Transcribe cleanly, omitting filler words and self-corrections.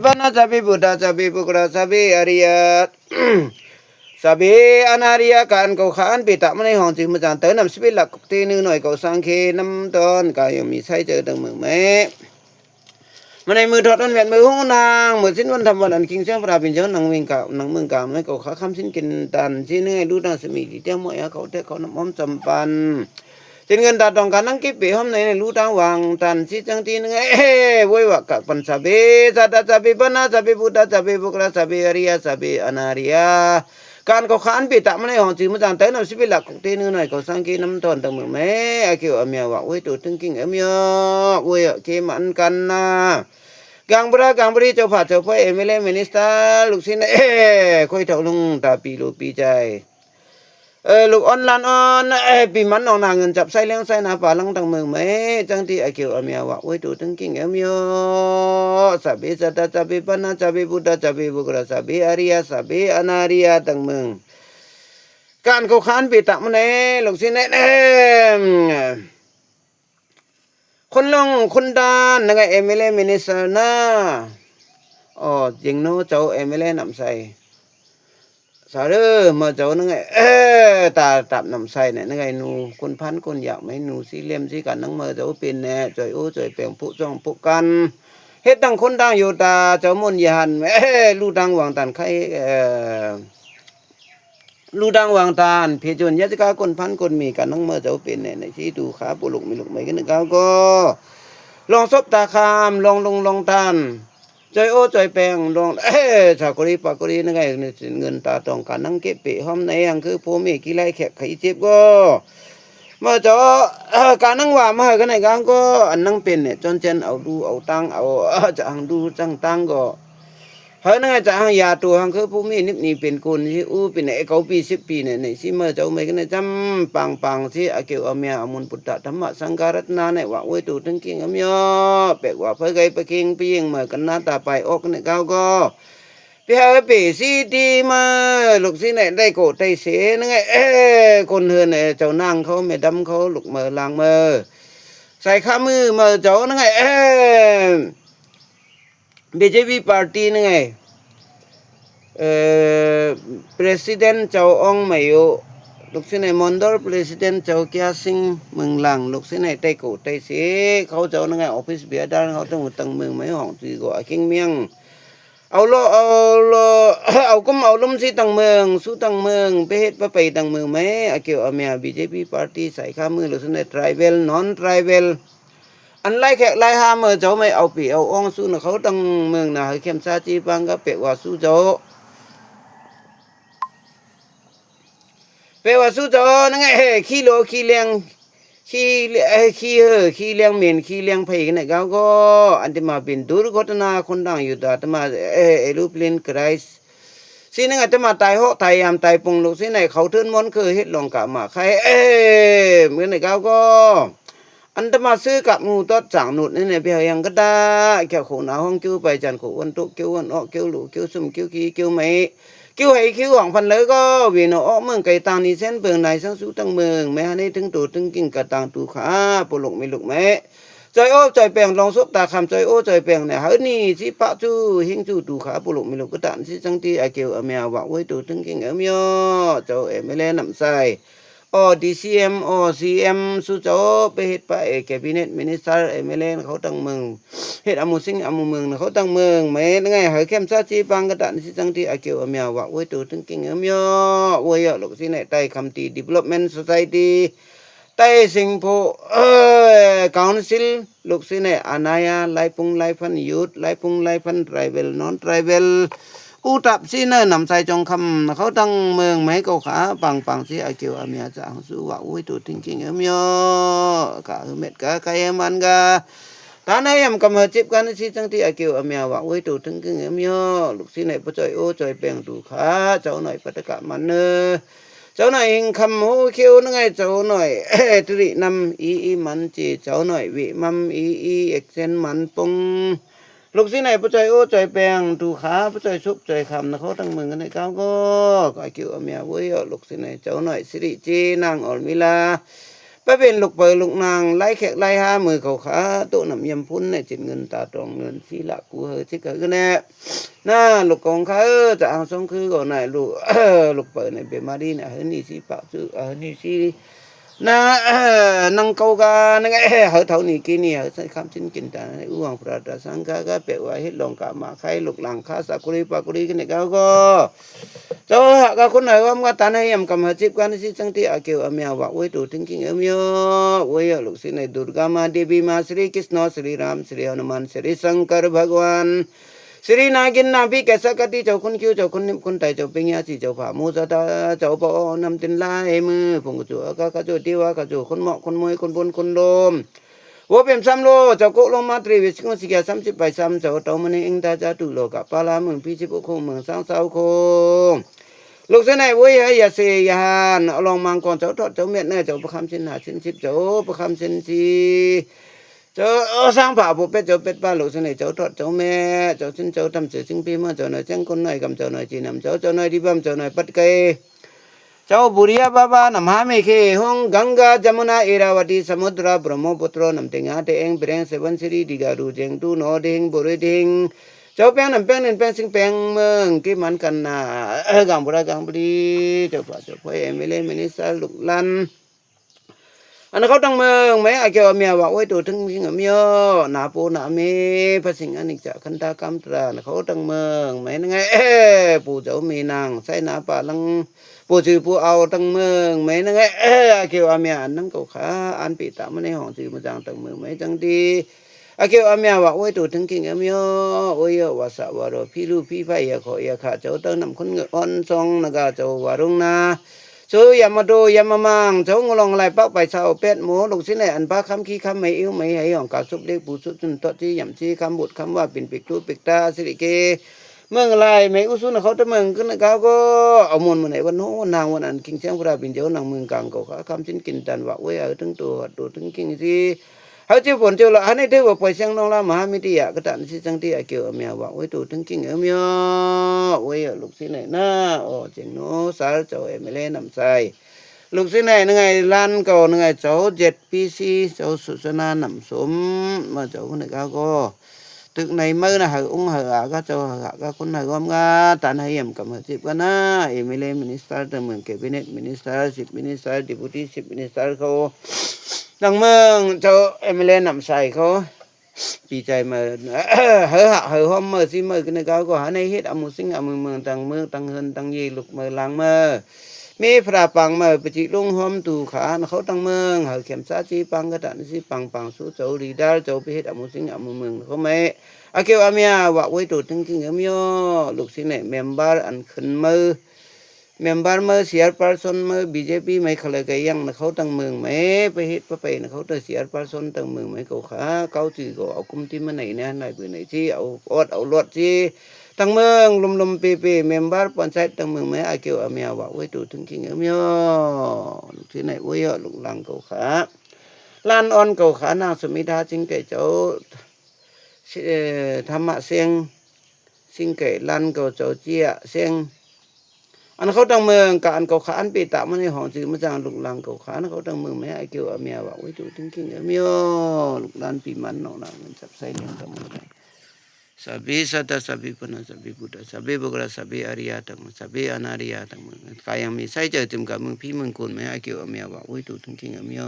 Bana sabi Buddha sabi Pukra sabi Arya sabi Anarya kan kau khan bị tạm này hòn chỉ một dàn tới nằm spi là cục tê nữ nội cầu sang khi năm ton cả yếm mi say chờ đừng mừng mẹ mà này mưa thọt ăn vẹn mưa hung nàng mưa xin văn thầm vận ăn kinh sáng và bình chướng nàng mừng cảm này cầu khá khăm xin kinh tàn xin này lúc đang smi đi theo mọi cậu thế cậu nằm ôm chầm pan trên ngân ta trong cả năng kiếp bị hôm nay này lũ đang hoàng tàn si chẳng tin nghe vui vợ các phần sabi sada sabi bana sabi buddha sabi bukra sabi arya sabi anarya can có khán bị tạm này họ chỉ mới dàn tới nào sẽ bị lạc cũng tên nữa này có sang kia năm tuần tầm mười mấy kiểu ở mèo bảo với tổ tương kinh ở mèo vui ở kia mà ăn can na gang bra cho phạt cho phải MLA minister lục xin này khôi thầu lung ta pi lu pi chạy lục online on bị mắn nòng nàng ngân chập say leng say na phá lăng tầng mừng mấy chẳng thì kiểu ở mèo bảo với tổ tương kinh ở mèo sabi sada sabi bana sabi buddha sabi bukra sabi arya sabi anarya tầng mừng can cầu khán bị tạm này lục xin nàyคนลงคนดานนั่งไงMLA ministerนะจริงโน้เจ้าMLAนำใส่สาระมาเจ้านั่งไงตาตับนำใส่เนี่ยนั่งไงนูคนพันคนอยากไหมนูสีเลี่ยมสีกันนั่งมาเจ้าเป็นแน่ใจโอ้ใจเปลี่ยนผู้จ้องผู้กันเฮ็ดดังคนดังอยู่ตาเจ้ามนยันลู่ดังวางตันใครลู่ดังวางตาเพียจนยัดกาคนพันคนมีกันนั่งมาเจ้าเป็นแน่ในที่ดูขาปุลุกมีลุกไม่กันนึกเอาก็ลองซบตาคามลองตานใจโอ้ใจแปลงลองชาวกรีปากรีนั่งไงเงินตาตองการนั่งเก็บปีห้อมในยังคือผู้มีกี่ไรแขกไข่เจ็บก็มาเจาะการนั่งว่ามากันไหนกันก็อันนั่งเป็นเนี่ยจนเจนเอาดูเอาตังเอาจะหังดูจังตังก็เฮ้ยนั่งจะหังยาตัวหังคือผู้มีนิบนี่เป็นคนที่อู้เป็นไอ้เขาปี10 ปีเนี่ยในที่มาเจ้าไม่กันเนี่ยจำปังที่อาเกี่ยวอาเมียอามุนปุตตะธรรมะสังฆรัตนาเนี่ยว่าโอ้ยตัวถึงกิ่งอาเมียแปลว่าเพื่อไงไปกิ่งไปยิงมากันหน้าตาไปออกเนี่ยเขาก็ไปหาไปซีดีมาลูกซีเนี่ยได้โกรธได้เสียนั่งไงคนเฮือนเนี่ยเจ้านางเขาไม่ดำเขาลูกมือลางมือใส่ข้ามือมาเจ้านั่งไงBJP partyนั่นไงpresident เจ้าองไม่อยู่ลูกศิษย์ในมอนดอร์president เจ้าแก่สิงเมืองหลังลูกศิษย์ในไต้กูไต้เสียเขาเจ้านั่นไงออฟฟิศเบียร์ด้านเขาต้องตั้งเมืองไม่ห้องตีกว่าเก่งเมียงเอากุมเอาลุ่มสิตั้งเมืองสู้ตั้งเมืองไปเฮ็ดไปตั้งเมืองไหมเกี่ยวกับเมีย BJP party ใส่ข้ามือลูกศิษย์ใน tribal non tribalอันไล่แขกไล่หาเมื่อเจ้าไม่เอาปีเอาอ่องสู้นะเขาตั้งเมืองนะเข้มซาจีบังก็เปะว่าสู้เจ้าเปะว่าสู้เจ้านั่งไงขี้โลขี้เลี้ยงขี้เลี้ยงเมียนขี้เลี้ยงไผ่กันไหนเขาก็อันที่มาเป็นดุรกฎนาคนดังอยู่แต่มารูปเล่นไครส์สินั่งจะมาตายเหาะตายยามตายปงลูกสิไหนเขาเทินมอนคือเฮ็ดลองกะมาใครเหมือนไหนเขาก็อันตมาซื้อกับงูตอดสั่งหนุดนี่เนี่ยเพียงยังก็ได้แค่ขูหนาห้องคิ้วไปจันขูวันตุคิ้ววันออกคิ้วหลูคิ้วซุ่มคิ้วขี้คิ้วไม่คิ้วให้คิ้วของพันเลยก็วีนออกเมืองไก่ตังนี่เส้นเปิงในสังสู้ตั้งเมืองแม่ฮันนี่ถึงตัวถึงกิ่งกระตังตูขาปลุกไม่ลุกแม่ใจโอ้ใจแปลงลองซบตาคำใจโอ้ใจแปลงเนี่ยเฮ้ยนี่สิปะจูหิ้งจูตูขาปลุกไม่ลุกก็ตันสิจังที่ไอเกี่ยวเมียว่าไว้ตัวถึงกิ่งเมียเจ้าไม่เล่นน้ำใสDCM CM สุเจ้าไปเฮ็ดไปแคบิเนตมินิสเตอร์MLAเขาตั้งเมืองเฮ็ดอมุสิงอมุเมืองเขาตั้งเมืองแม่นั่นไงเฮาเข้มซาจีปังกระตันสิจังที่อาเกี่ยวเมียว่าโอ้ยตัวถึงกิ่งเมียโอ้ยลูกสิไหนใต้คำตี Development Society ใต้สิงห์โพCouncil ลูกสิไหนอานายาไลพันยูทไลพัน Tribal Non Tribalอุตับสิเนนำใส่จงคำเขาตั้งเมืองไม่เขาขาปังสิไอเกี่ยวอเมียจะสู้ว่าอุ้ยตัวจริงๆเมียกะเม็ดกะไก่มันกะตาในยำกำเฮจิบกันสิจังที่ไอเกี่ยวอเมียว่าอุ้ยตัวจริงๆเมียลูกสิไหนปะจอยโอจอยเปียงตูขาเจ้าหน่อยปะตะกะมันเนเจ้าหน่อยหิงคำหูเขียวนั่งไงเจ้าหน่อยตรินำอีมันจีเจ้าหน่อยวิมัมอีเอ็กเซนมันปงลูกสิไหนปะใจโอ้ใจแปลงตูขาปะใจชุบใจคำนะเขาตั้งมือกันในก้าวก็ไอคิวเมียเว้ยลูกสิไหนเจ้าหน่อยสิริจีนางออลมิลาไป เป็นลูกเปิดลูกนางไล่แขกไล่ห้ามือเขาขาโตนำยำพุ่นเนี่ยจิตเงินตาตรองเงินสีละกูเฮอที่เกิดขึ้นแน่น่าลูกกองเขาจะเอาสงคือก่อนไหนลูกลูกเปิดเนี่ยเบมาดีเนี่ยเฮนี่สิปะจื้อนี่สิน่านังเกากานังเฮอเท่านี้กินเนี่ยใช้คำชิ้นกินแต่ในอ้วงพระตาสังฆาก็เปะไว้ให้ลงกามาใครลูกหลังข้าสักกุลีปากุลีกันเนี่ยเขาก็เจ้าก็คนไหนว่ามันตาในยำกำหัดจิบกันสิจังที่อาเกี่ยวอเมียวว่าไว้ตัวถึงกินอเมียวไว้ลูกสิในดุร์กามาเดบีมาสรีกิษณะสรีรามสรีหนุมานสรีสังกรภกวันสรีนากินนาพิเกษกติเจ้าคนคิวเจ้าคนนิมคนไตเจ้าเปียสิเจ้าผ่ามูสตาเจ้าปอนำตินลายมือพงกจูก็กระจูที่ว่ากระจูคนเหมาะคนมวยคนบนคนโดมว่าเป็นซ้ำโลเจ้าโกลงมาตรีวิสกุสิกา30ไปซ้ำเจ้าเต่ามันเองตาจะตุโลกับปาลาเมืองพิจิตรโคงเมืองสังสาวโคงลูกเสนไว้ให้ยาเสียานลองมังกรเจ้าทอดเจ้าเม็ดเน่เจ้าประคำสินหาสินสิบเจ้าประคำสินสีเจ้าสร้างผ่าบุเป็ดเจ้าเป็ดป้าลูกเสนเจ้าทอดเจ้าแม่เจ้าสินเจ้าทำเสือสิงปีเมื่อเจ้าหน่อยเจ้าคนหน่อยกำเจ้าหน่อยจีนำเจ้าหน่อยที่บ้านเจ้าหน่อยปัดเกยเจ้าบุรีบาบานำหาเมฆหงกังกาจมุนาเอราวดีสมุทรบรหมพุตรนำเตงาเตงเปรงเสวันสิริดิการูเจงตูโนเดงบุรีเดงเจ้าแป้งน้ำแป้งนั่นแป้งสิงแป้งเมืองที่มันกันนากังบุรีกังบุรีเจ้าป่าเจ้าพ่อเอเมเลมินิสาลุกลันอันนั้นเขาตั้งเมืองไหมอาเกี่ยวเมียว่าโอ้ยตัวถึงสิงเมียนาปูนาเมพระสิงห์อนิจจคันธากรรมตราเขาตั้งเมืองไหมนั่งไงปู่เจ้ามีนางใส่นาป่าลังปู่ชื่อปู่เอาตั้งเมืองไหมนั่งไงอาเกี่ยวเมียอันนั้นเขาขาอันปีตามันในห้องชื่อมาจังตั้งเมืองไหมจังดีอาเกี่ยวเมียว่าโอ้ยตัวถึงกินเมียโอ้ยว่าสะว่าเราพี่ลูกพี่ไปอย่าขออย่าขาเจ้าตั้งนำคนเงินอ่อนซองนะก็เจ้าว่ารุ่งนาซื้อยามาดูยามามังเจ้างลองไหลปักไปเช่าเป็ดหมูลูกสิไหนอันป้าคำขี้คำไม่อิ่วไม่ให้ของกาสุบเล็กปูสุดจนตอที่ยำชีคำบุตรคำว่าเป็นปิกตูปิกตาสิริเกเมืองไรไม่อุสุนเขาจะเมืองขึ้นเขาก็เอามวลมาไหนวันโน้นางวันอันกิงเชียงพระบินเจ้านางเมืองกลางก็คำชิ้นกินตันว่าเว้ยถึงตัวถึงกิงสิเขาจะผลเจ้าละอันนี้เทว่าไปเชียงน้องละมหามิตรยะก็ตันสิจังที่เกี่ยวเมียว่าเว้ยตัวถึงกิงเมียเว้ยลูกสิไหนนะโอ้เจงโนสารเจ้าเอเมเล่นำใจลูกสิไหนนึงไงล้านก็นึงไงเจ้า7 ปี เจ้าสุสานานำสมมาเจ้าคนไหนก็ตึกในเมื่อนะหาองค์หาก็เจ้าหาก็คนไหนก็งาตาให้ยำกับมาจิบกันนะเอเมเล่มินิสเตอร์เมืองแคบิเนตมินิสเตอร์10 มินิสเตอร์ดิบูตี้10 มินิสเตอร์เขาดังเมืองเจ้าเอเมเล่นำใส่เขาปีใจมาเฮ้อห้อมเมื่อสิเมื่อกันเขาก็หาในเฮ็ดอมุสิงอมุเมืองต่างเมืองต่างเฮินต่างยีลุกเมื่อลางเมื่อมีพระปังมาปจิลุงหอมตูขาเขาตั้งเมืองหาเข็มซาจีปังกระดันสิปังสู้เจ้าดีดาเจ้าไปเฮ็ดอมุสิงอมุเมืองเขาไม่อาเกี่ยวอาเมียว่าไว้ตัวถึงกินเมียลูกสิเนี่ยเมมเบอร์อันขึ้นมือเมมเบอร์มือเสียร์ปาร์ซอนมือBJPไม่เขาเลยก็ยังเขาตั้งเมืองไม่ไปเฮ็ดไปนะเขาตั้งเสียร์ปาร์ซอนตั้งเมืองไม่เขาขาเขาจือก็เอากุมที่มันไหนเนี่ยไหนปืนไหนที่เอาอดเอาลวดที่ตั้งเมืองลมปีเมมเบอร์ปอนไซต์ตั้งเมืองไม่อาเกี่ยวอาเมียว่าไว้ตัวถึงกินเมียลูกสิเนี่ยไว้ลูกหลังเขาขาล้านอ่อนเขาขานางสมิธาจิงเกเจ้าธรรมะเสียงสิงเกลันเขาเจ้าเจียเสียงอันเขาตั้งเมืองการเขาขาอันปีตามันในห้องจือมาจางลูกหลังเขาขาเขาตั้งเมืองไม่ไอเกี่ยวอาเมียว่าไว้ตัวถึงกินเมียลูกหลานปีมันนองนางมันจับใส่เลี้ยงตั้งเมืองsabi sata sabi pana sabi buddha sabi bogara sabi arya tang sabi anariya tang kayang mi sai je tim ka mung phi mung kun mai a kyo a mya ba wai tu thing king a mya